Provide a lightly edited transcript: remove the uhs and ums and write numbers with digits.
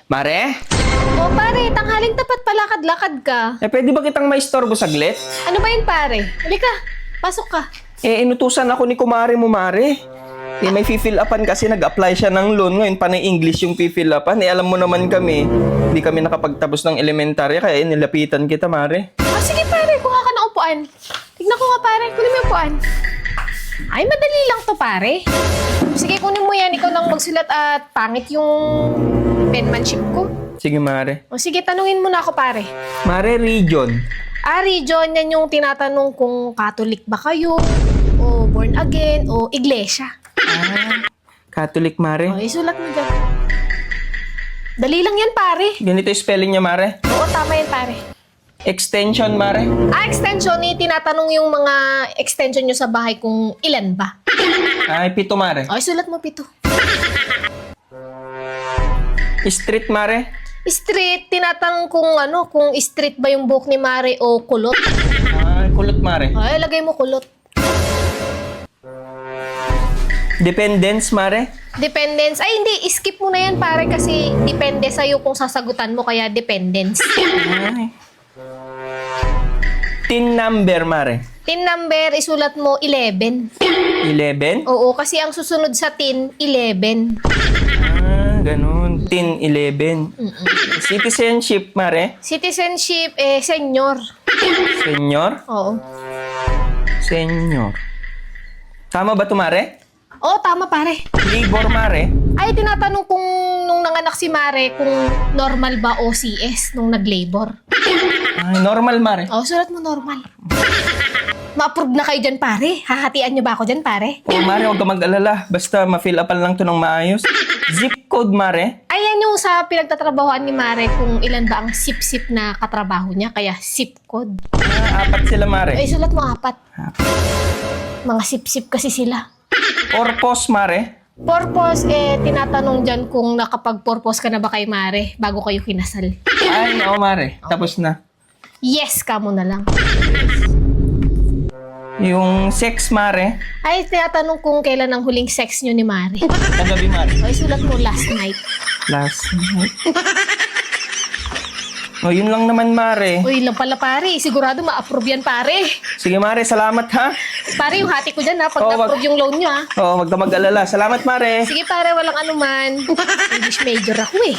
Mare? O pare, tanghaling tapat palakad-lakad ka. Pwede ba kitang maistorbo saglit? Ano ba yun pare? Halika, pasok ka. Inutusan ako ni kumare mo, Mare. May fill upan kasi nag-apply siya ng loan. Ngayon, panay English yung fill upan. Alam mo naman kami, hindi kami nakapagtapos ng elementarya, kaya nilapitan kita, Mare. Sige pare, kuha ka ng upuan. Tignan ko nga pare, kunin mo yung upuan. Ay, madali lang to pare. Sige, kunin mo yan. Ikaw lang magsulat at pangit yung penmanship ko. Sige, Mare. O sige, tanungin mo na ako pare. Mare, region. Region, yan yung tinatanong kung Catholic ba kayo, o born again, o iglesia. Catholic, Mare. O, isulat mo dyan. Dali lang yan pare. Ganito yung spelling niya, Mare. Oo, tama yan pare. Extension, Mare. Extension, tinatanong yung mga extension nyo sa bahay kung ilan ba. Ay, 7, Mare. O, isulat mo 7. Street, Mare. Street, tinatanong kung street ba yung buhok ni Mare o kulot. Ay, kulot, Mare. Ay, lagay mo kulot. Dependence, Mare. Dependence. Ay, hindi. Skip mo na yan, pare, kasi depende sa'yo kung sasagutan mo, kaya dependence. Ay. Tin number, Mare. Tin number, isulat mo 11. 11? Oo, kasi ang susunod sa tin, 11. Ganun. Tin 11. Citizenship, Mare. Citizenship, senior. Senior? Oo. Senior. Tama ba ito, Mare? Oo, tama, pare. Labor, Mare. Ay, tinatanong kung nung nanganak si Mare kung normal ba o CS nung nag-labor. Ay, normal, Mare. Oo, sulat mo normal. Ma-approve na kayo dyan, pare. Hahatian nyo ba ako dyan, pare? Mare, huwag ka mag-alala. Basta ma-fill upan lang to ng maayos. Zip code, Mare. Ayan yung sa pinagtatrabahoan ni Mare kung ilan ba ang sip-sip na katrabaho niya, kaya sip code. 4 sila, Mare. Ay, sulat mo 4. Mga sip-sip kasi sila. Purpose, Mare. Purpose, tinatanong dyan kung nakapag-purpose ka na ba kay Mare bago kayo kinasal. Ay, oo, Mare. Tapos na. Yes ka mo na lang. Yung sex, Mare. Ay, tinatanong kung kailan ang huling sex nyo ni Mare. Kagabi, Mare. Ay, sulat mo last night. Last night. Yun lang naman, Mare. Uy, lang pala pare. Sigurado ma-approve yan, pare. Sige, Mare. Salamat, ha? Pare, yung hati ko dyan ha, pag Oo, na-approve yung loan nyo ha. Oo, wag ka mag-alala. Salamat, Mare. Sige pare, walang anuman. English major ako eh.